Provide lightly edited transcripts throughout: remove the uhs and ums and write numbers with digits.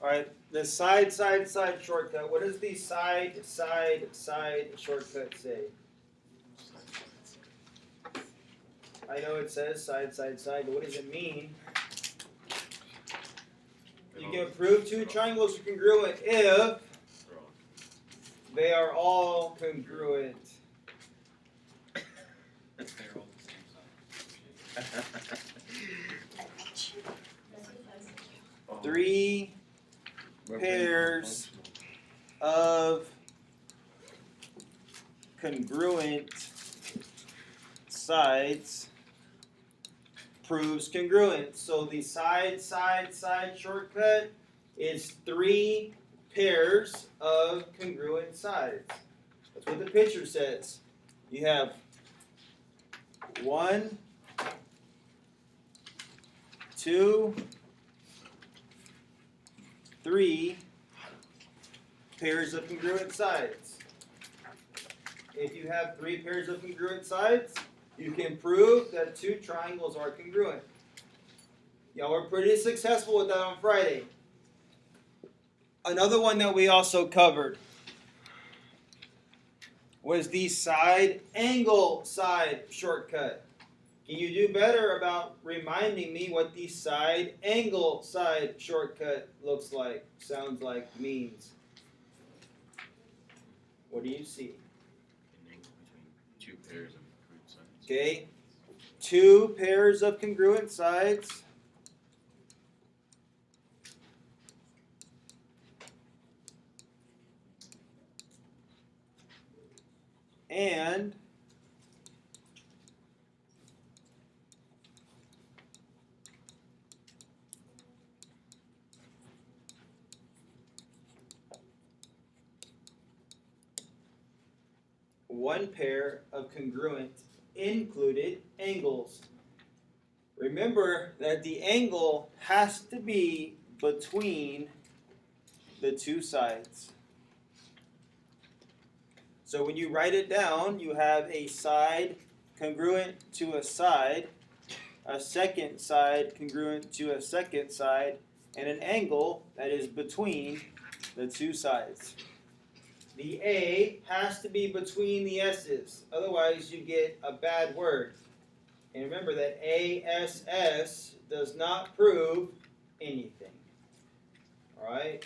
All right, the side shortcut. What does the side shortcut say? I know it says side, but what does it mean? You can prove two triangles are congruent if they are all congruent. They're all the same size. Three pairs of congruent sides proves congruent. So the side shortcut is three pairs of congruent sides. That's what the picture says. You have 1, 2, 3 pairs of congruent sides. If you have 3 pairs of congruent sides, you can prove that two triangles are congruent. Y'all were pretty successful with that on Friday. Another one that we also covered was the side angle side shortcut. Can you do better about reminding me what the side angle side shortcut looks like, sounds like, means? What do you see? An angle between 2 pairs of congruent sides. Okay, 2 pairs of congruent sides. And one pair of congruent included angles. Remember that the angle has to be between the two sides. So when you write it down, you have a side congruent to a second side congruent to a second side, and an angle that is between the two sides. The A has to be between the S's, otherwise you get a bad word. And remember that ASS does not prove anything. Alright?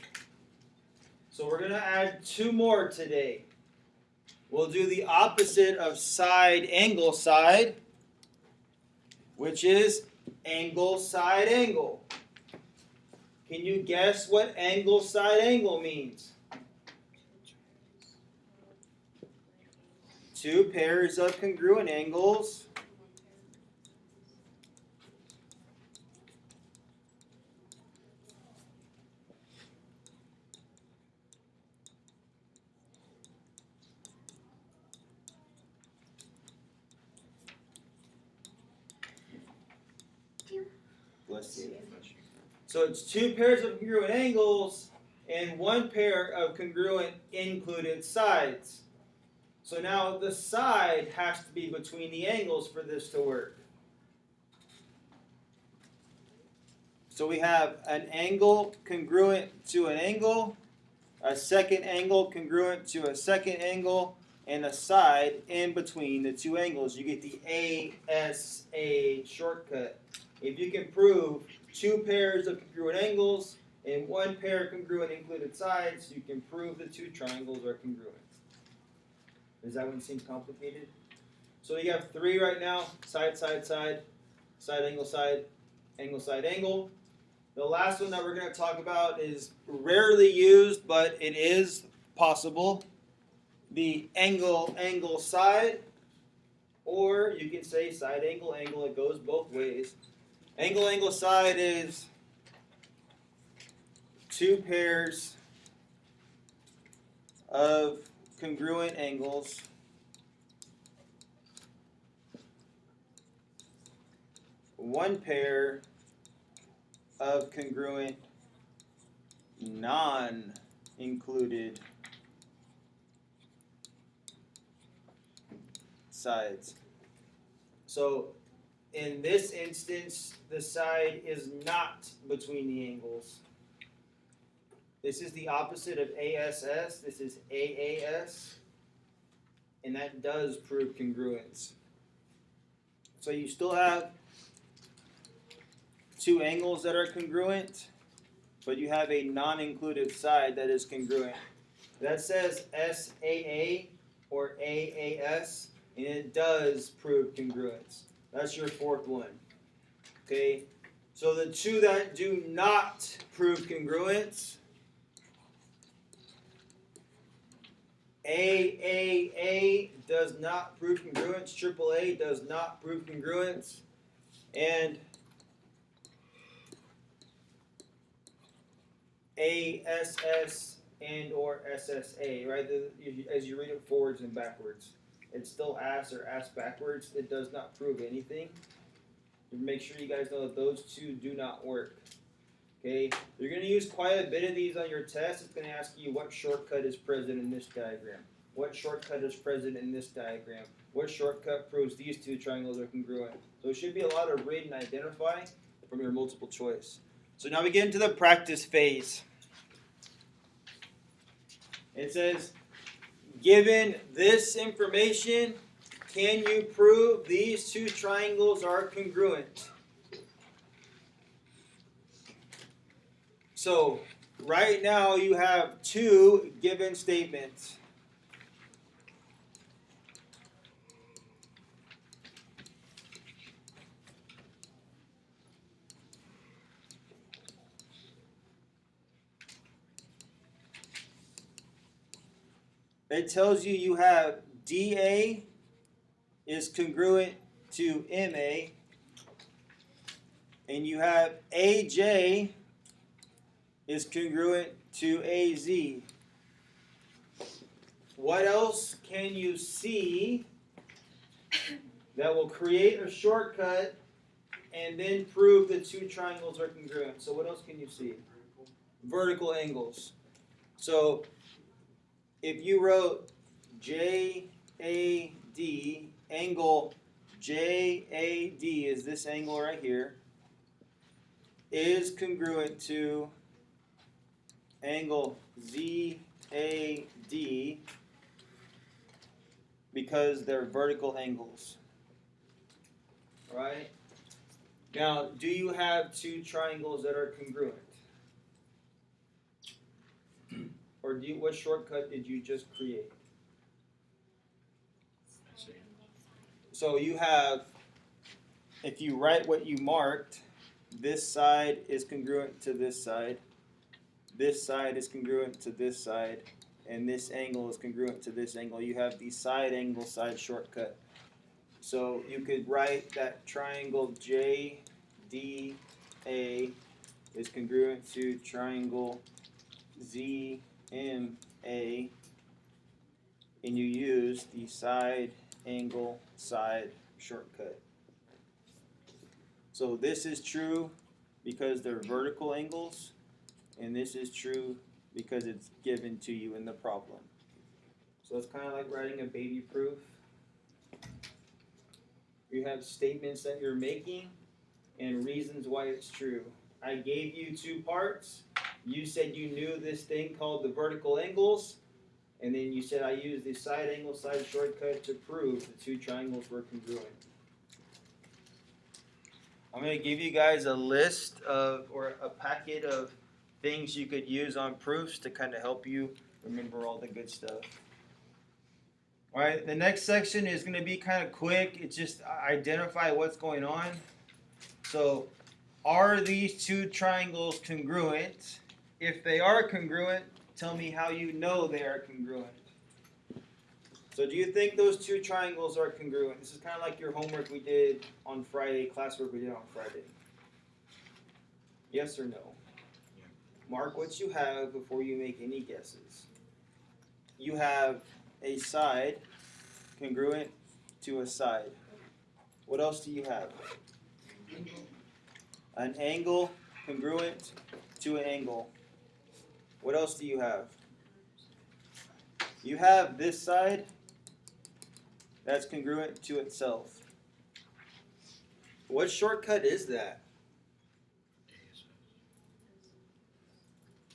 So we're going to add 2 more today. We'll do the opposite of side angle side, which is angle side angle. Can you guess what angle side angle means? 2 pairs of congruent angles Bless you. So it's 2 pairs of congruent angles and 1 pair of congruent included sides. So now the side has to be between the angles for this to work. So we have an angle congruent to an angle, a second angle congruent to a second angle, and a side in between the 2 angles. You get the ASA shortcut. If you can prove 2 pairs of congruent angles and 1 pair of congruent included sides, you can prove the 2 triangles are congruent. Does that one seem complicated? So you have 3 right now: side, angle, side, angle. The last one that we're going to talk about is rarely used, but it is possible. The angle, side, or you can say side, angle. It goes both ways. Angle, side is 2 pairs of congruent angles one pair of congruent non-included sides. So in this instance, the side is not between the angles. This is the opposite of ASS. This is AAS. And that does prove congruence. So you still have two angles that are congruent, but you have a non-inclusive side that is congruent. That says SAA or AAS, and it does prove congruence. That's your fourth one. Okay, so the two that do not prove congruence, AAA does not prove congruence, AAA does not prove congruence, and ASS and or SSA, right? As you read it forwards and backwards. It's still AS or AS backwards. It does not prove anything. Make sure you guys know that those two do not work. Okay, you're going to use quite a bit of these on your test. It's going to ask you what shortcut is present in this diagram. What shortcut is present in this diagram? What shortcut proves these two triangles are congruent? So it should be a lot of read and identify from your multiple choice. So now we get into the practice phase. It says, given this information, can you prove these two triangles are congruent? So, right now you have two given statements. It tells you you have DA is congruent to MA, and you have AJ is congruent to AZ. What else can you see that will create a shortcut and then prove the two triangles are congruent? So what else can you see? Vertical angles. So if you wrote JAD, angle JAD is this angle right here, is congruent to angle ZAD because they're vertical angles. Right? Now, do you have two triangles that are congruent? Or what shortcut did you just create? I see. So you have, if you write what you marked, this side is congruent to this side is congruent to this side, and this angle is congruent to this angle. You have the side angle side shortcut. So you could write that triangle JDA is congruent to triangle ZMA, and you use the side angle side shortcut. So this is true because they're vertical angles, and this is true because it's given to you in the problem. So it's kind of like writing a baby proof. You have statements that you're making and reasons why it's true. I gave you two parts. You said you knew this thing called the vertical angles, and then you said I used the side angle side shortcut to prove the two triangles were congruent. I'm going to give you guys a list of, or a packet of things you could use on proofs to kind of help you remember all the good stuff. All right, the next section is going to be kind of quick. It's just identify what's going on. So, are these two triangles congruent? If they are congruent, tell me how you know they are congruent. So do you think those two triangles are congruent? This is kind of like your homework we did on Friday, classwork we did on Friday. Yes or no? Yeah. Mark what you have before you make any guesses. You have a side congruent to a side. What else do you have? An angle congruent to an angle. What else do you have? You have this side that's congruent to itself. What shortcut is that?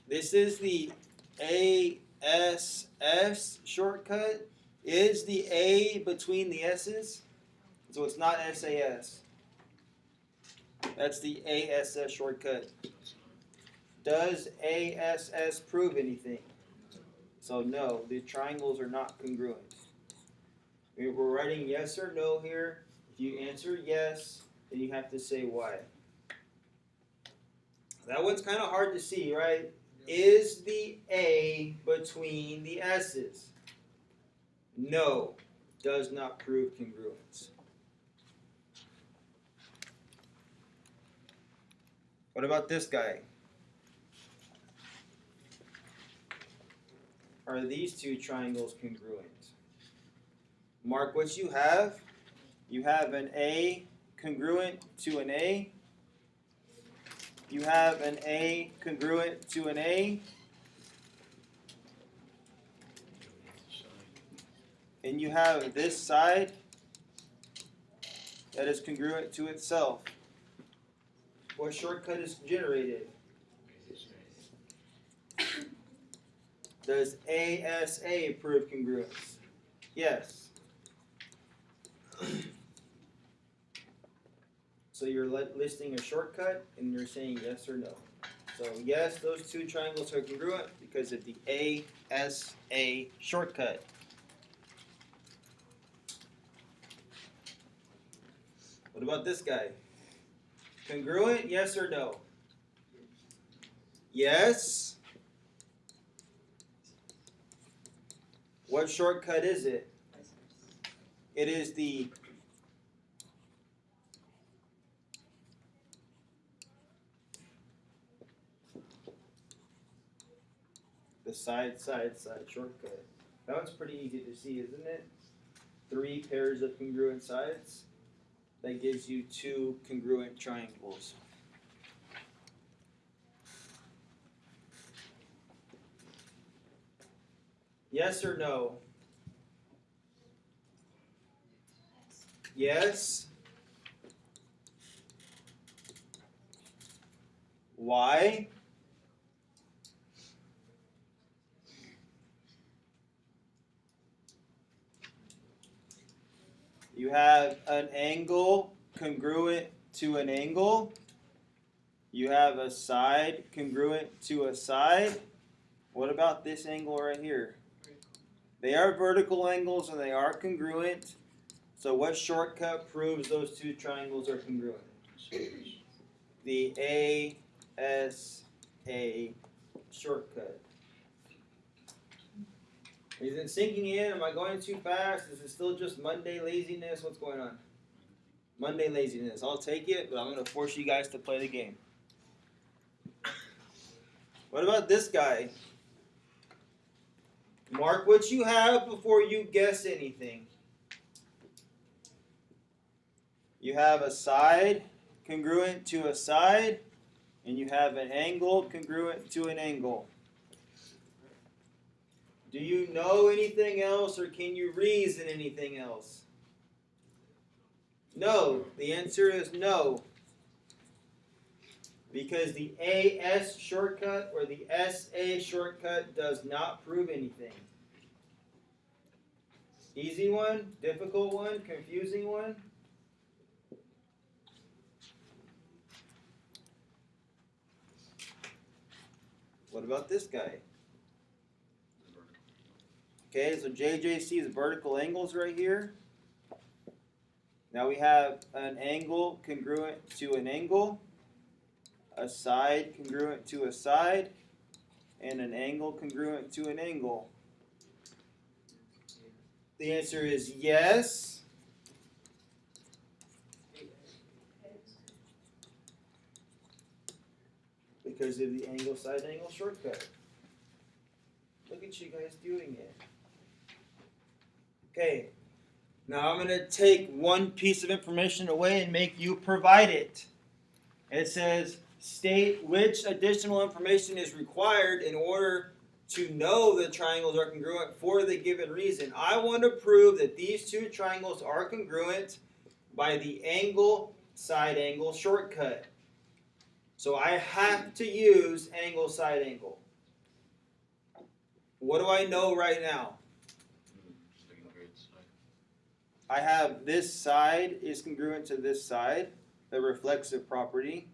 This is the ASS shortcut. Is the A between the S's? So it's not SAS. That's the ASS shortcut. Does ASS prove anything? So no, the triangles are not congruent. We're writing yes or no here. If you answer yes, then you have to say why. That one's kind of hard to see, right? Is the A between the S's? No, does not prove congruence. What about this guy? Are these two triangles congruent? Mark what you have. You have an A congruent to an A. You have an A congruent to an A. And you have this side that is congruent to itself. What shortcut is generated? Does ASA prove congruence? Yes. So you're listing a shortcut and you're saying yes or no. So yes, those two triangles are congruent because of the ASA shortcut. What about this guy? Congruent, yes or no? Yes. What shortcut is it? It is the side shortcut. That one's pretty easy to see, isn't it? 3 pairs of congruent sides. That gives you 2 congruent triangles. Yes or no? Yes. Why? You have an angle congruent to an angle. You have a side congruent to a side. What about this angle right here? They are vertical angles and they are congruent. So what shortcut proves those two triangles are congruent? The ASA shortcut. Is it sinking in? Am I going too fast? Is it still just Monday laziness? What's going on? Monday laziness. I'll take it, but I'm going to force you guys to play the game. What about this guy? Mark what you have before you guess anything. You have a side congruent to a side, and you have an angle congruent to an angle. Do you know anything else, or can you reason anything else? No. The answer is no. Because the AS shortcut or the SA shortcut does not prove anything. Easy one, difficult one, confusing one. What about this guy? Okay, so JJ sees vertical angles right here. Now we have an angle congruent to an angle, a side congruent to a side, and an angle congruent to an angle. The answer is yes. Because of the angle side angle shortcut. Look at you guys doing it. Okay, now I'm going to take one piece of information away and make you provide it. It says, state which additional information is required in order to know the triangles are congruent for the given reason. I want to prove that these two triangles are congruent by the angle side angle shortcut. So I have to use angle side angle. What do I know right now? Just looking for its side. I have this side is congruent to this side, the reflexive property.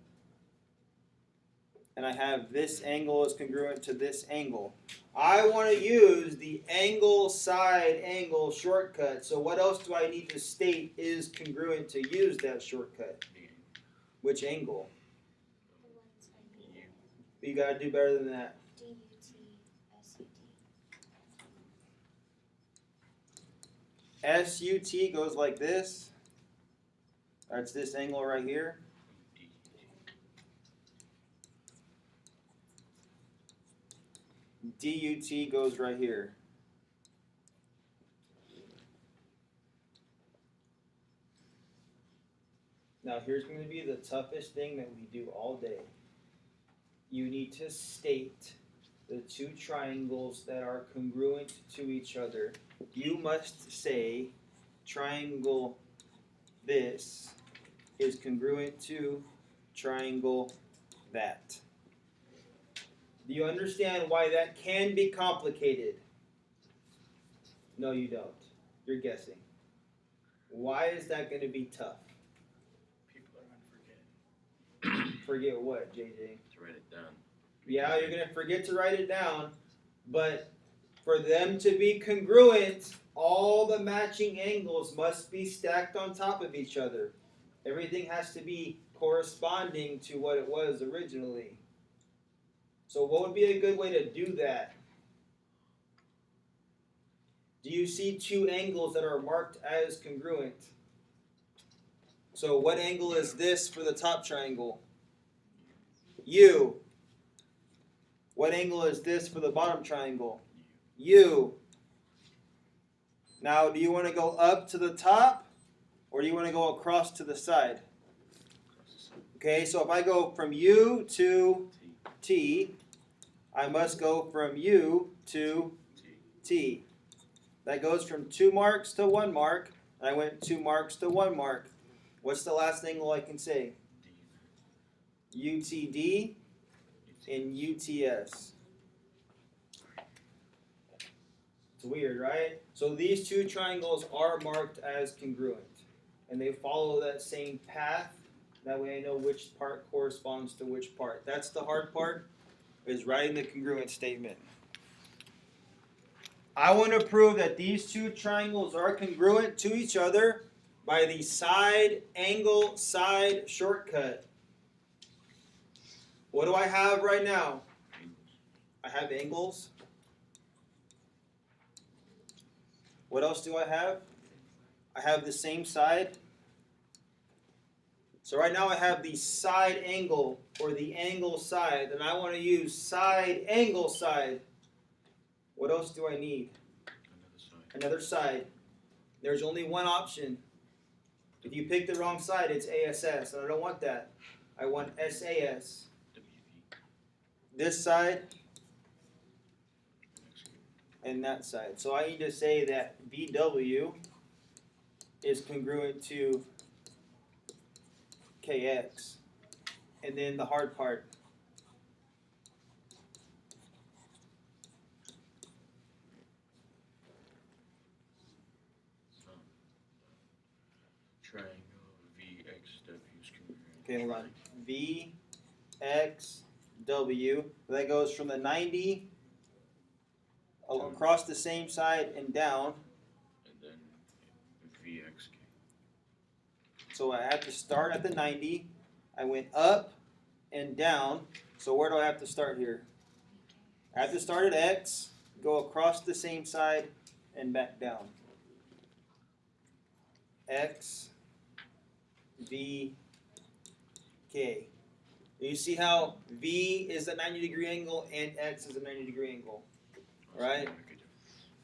And I have this angle is congruent to this angle. I want to use the angle side angle shortcut. So what else do I need to state is congruent to use that shortcut? Which angle? You got to do better than that. SUT goes like this. That's this angle right here. DUT goes right here. Now here's going to be the toughest thing that we do all day. You need to state the two triangles that are congruent to each other. You must say triangle this is congruent to triangle that. Do you understand why that can be complicated? No, you don't. You're guessing. Why is that going to be tough? People are going to forget. Forget what, JJ? To write it down. Yeah, you're going to forget to write it down, but for them to be congruent, all the matching angles must be stacked on top of each other. Everything has to be corresponding to what it was originally. So what would be a good way to do that? Do you see two angles that are marked as congruent? So what angle is this for the top triangle? U. What angle is this for the bottom triangle? U. Now, do you want to go up to the top, or do you want to go across to the side? Okay, so if I go from U to T, I must go from U to T. That goes from 2 marks to 1 mark, and I went 2 marks to 1 mark. What's the last angle I can say? UTD and UTS. It's weird, right? So these two triangles are marked as congruent, and they follow that same path. That way I know which part corresponds to which part. That's the hard part, is writing the congruent statement. I want to prove that these two triangles are congruent to each other by the side angle side shortcut. What do I have right now? I have angles. What else do I have? I have the same side. So right now I have the side angle, or the angle side, and I want to use side angle side. What else do I need? Another side. There's only one option. If you pick the wrong side, it's ASS, and I don't want that. I want SAS. This side and that side. So I need to say that VW is congruent to KX. And then the hard part. Triangle VXW is congruent. Okay, hold on. VXW. That goes from the 90 across the same side and down. And then VXK. So I have to start at the 90. I went up and down. So where do I have to start here? I have to start at X, go across the same side, and back down. X, V, K. You see how V is a 90-degree angle and X is a 90-degree angle, right?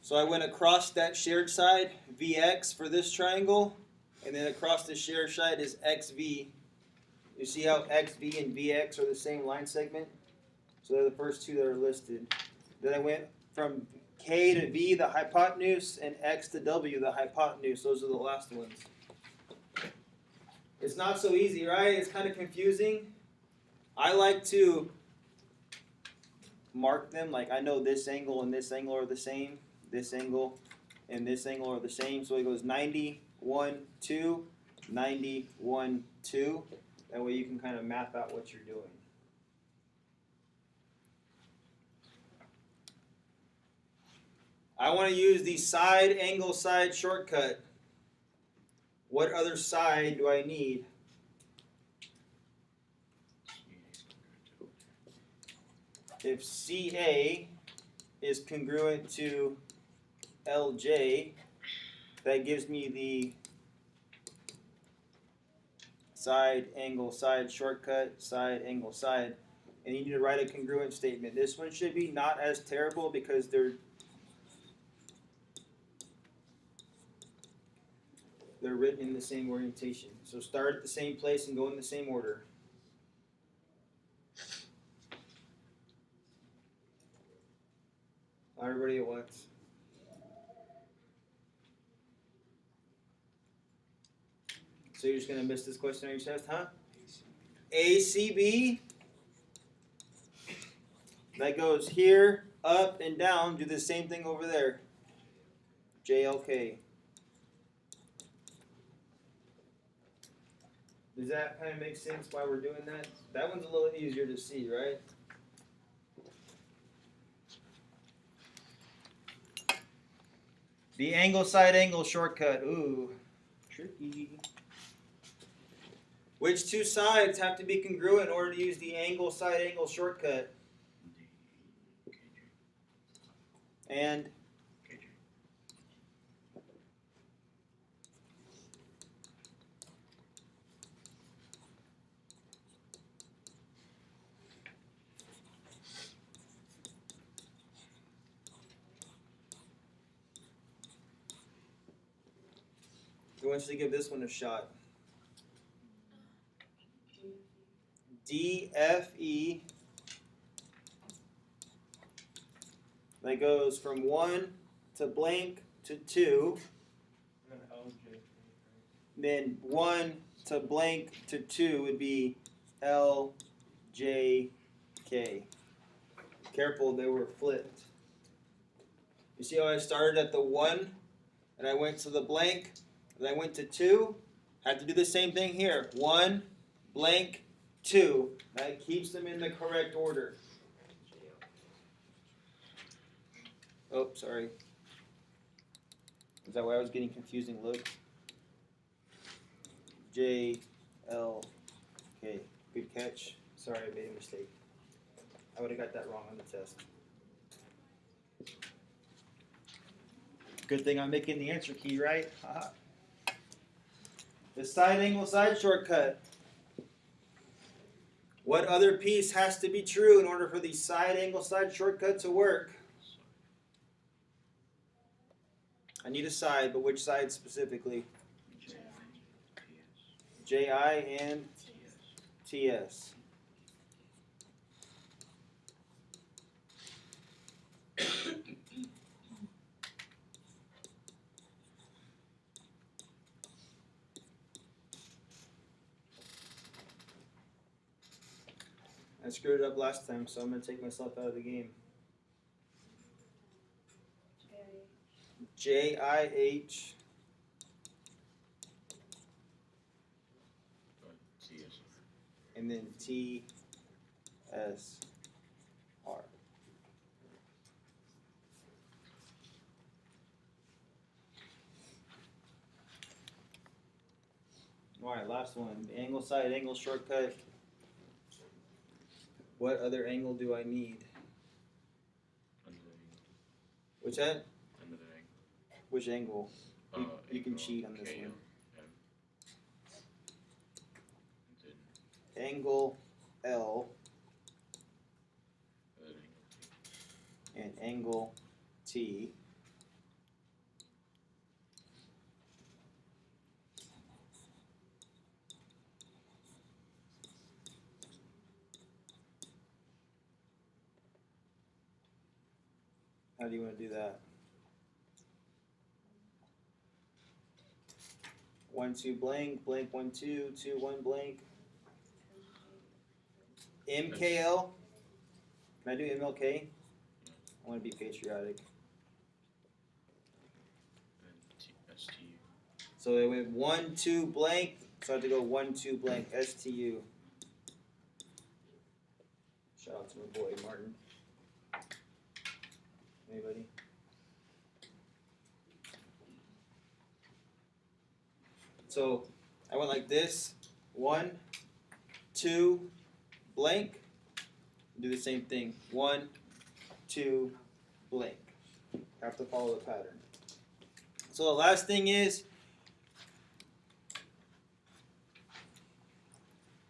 So I went across that shared side, VX for this triangle, and then across the shared side is XV. You see how XV and VX are the same line segment? So they're the first two that are listed. Then I went from K to V, the hypotenuse, and X to W, the hypotenuse. Those are the last ones. It's not so easy, right? It's kind of confusing. I like to mark them. Like I know this angle and this angle are the same. This angle and this angle are the same. So it goes 90, 1, 2, 90, 1, 2. That way you can kind of map out what you're doing. I want to use the side angle side shortcut. What other side do I need? If CA is congruent to LJ, that gives me the side angle side shortcut, side angle side. And you need to write a congruent statement. This one should be not as terrible because they're written in the same orientation. So start at the same place and go in the same order. Not everybody at once. So you're just going to miss this question on your test, huh? ACB. That goes here, up, and down. Do the same thing over there. JLK. Does that kind of make sense why we're doing that? That one's a little easier to see, right? The angle side angle shortcut. Ooh, tricky. Which two sides have to be congruent in order to use the angle side angle shortcut? And who wants to give this one a shot? DFE. That goes from 1 to blank to 2. Then 1 to blank to 2 would be LJK. Careful, they were flipped. You see how I started at the 1 and I went to the blank and I went to 2? I have to do the same thing here. 1, blank, 2. That keeps them in the correct order. Oh, sorry. Is that why I was getting confusing looks? JLK. Good catch. Sorry, I made a mistake. I would have got that wrong on the test. Good thing I'm making the answer key, right? Haha. The side angle side shortcut. What other piece has to be true in order for the side angle side shortcut to work? I need a side, but which side specifically? JI and TS. I screwed it up last time, so I'm going to take myself out of the game. JIH. And then TSR. Alright, last one. Angle side angle shortcut. What other angle do I need? What's that? Which angle? You can cheat on this one. Angle L and angle T. How do you want to do that? 1, 2, blank, blank, 1, 2, 2, 1, blank. MKL, Can I do MLK? I want to be patriotic. And STU. So it went 1, 2, blank. So I have to go 1, 2, blank. STU. Shout out to my boy Martin. Anybody? So I went like this. 1, 2, blank. Do the same thing. 1, 2, blank. Have to follow the pattern. So the last thing is,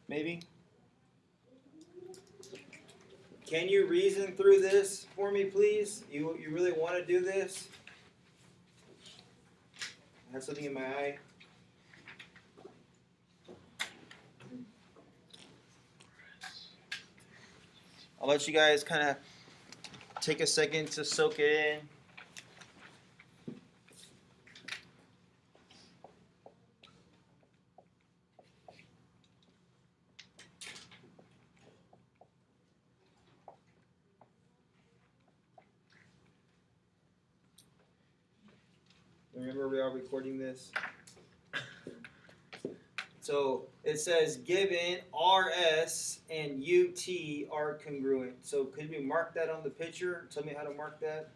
maybe, can you reason through this for me, please? You really want to do this? I have something in my eye. I'll let you guys kind of take a second to soak it in. Remember, we are recording this. So it says given RS and UT are congruent. So could we mark that on the picture? Tell me how to mark that.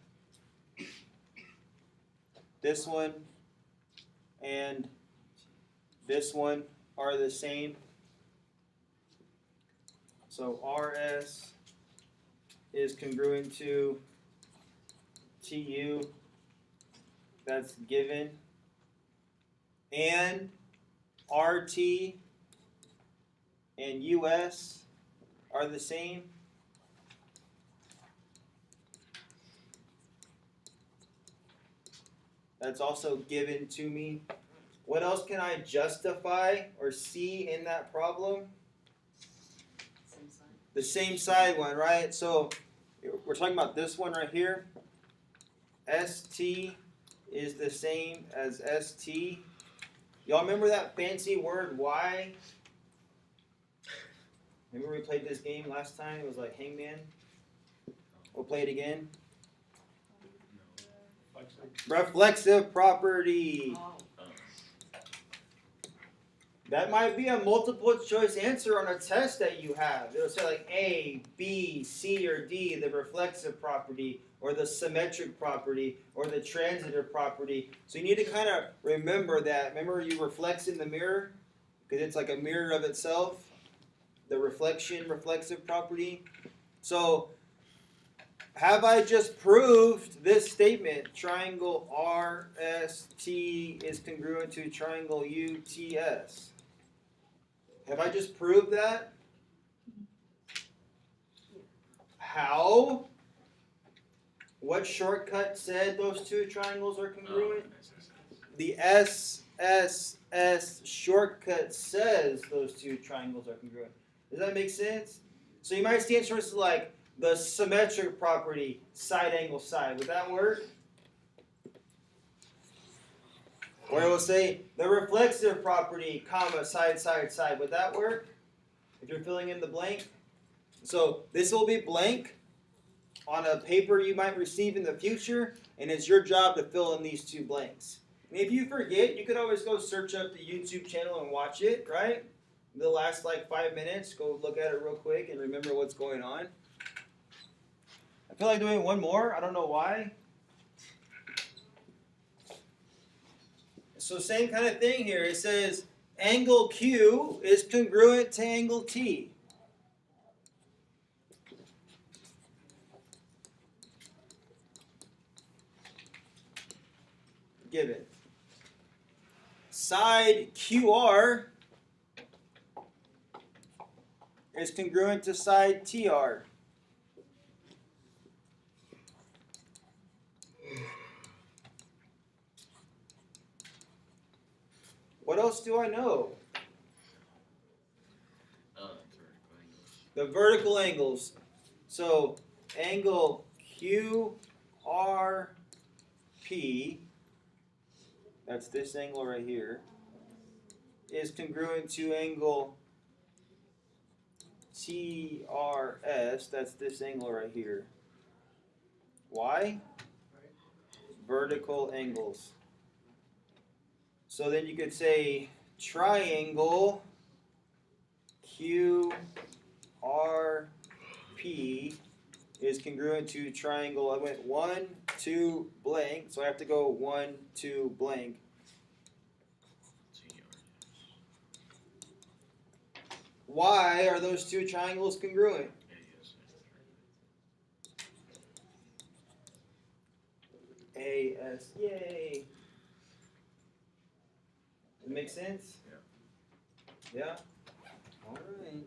This one and this one are the same. So RS is congruent to TU. That's given. And RT and US are the same. That's also given to me. What else can I justify or see in that problem? Same side. The same side one, right? So we're talking about this one right here. ST is the same as ST. Y'all remember that fancy word Y? Remember we played this game last time? It was like Hangman. We'll play it again. Reflexive property. Oh. That might be a multiple choice answer on a test that you have. It'll say like A, B, C, or D, the reflexive property, or the symmetric property, or the transitive property. So you need to kind of remember that. Remember you reflect in the mirror? Because it's like a mirror of itself. The reflexive property. So have I just proved this statement? Triangle RST is congruent to triangle UTS. Have I just proved that? How? What shortcut said those two triangles are congruent? The SSS shortcut says those two triangles are congruent. Does that make sense? So you might see answers like the symmetric property, side angle side. Would that work? Or it will say the reflexive property, comma, side, side, side. Would that work? If you're filling in the blank? So this will be blank on a paper you might receive in the future, and it's your job to fill in these two blanks. And if you forget, you could always go search up the YouTube channel and watch it, right? The last like 5 minutes, go look at it real quick and remember what's going on. I feel like doing one more. I don't know why. So same kind of thing here. It says angle Q is congruent to angle T. Given. Side QR is congruent to side TR. What else do I know? The vertical angles. So angle QRP, that's this angle right here, is congruent to angle TRS, that's this angle right here. Why? Vertical angles. So then you could say triangle QRP is congruent to triangle. I went 1, 2, blank, so I have to go 1, 2, blank. Why are those two triangles congruent? AS, yay. It makes sense? Yeah. Yeah? Alright.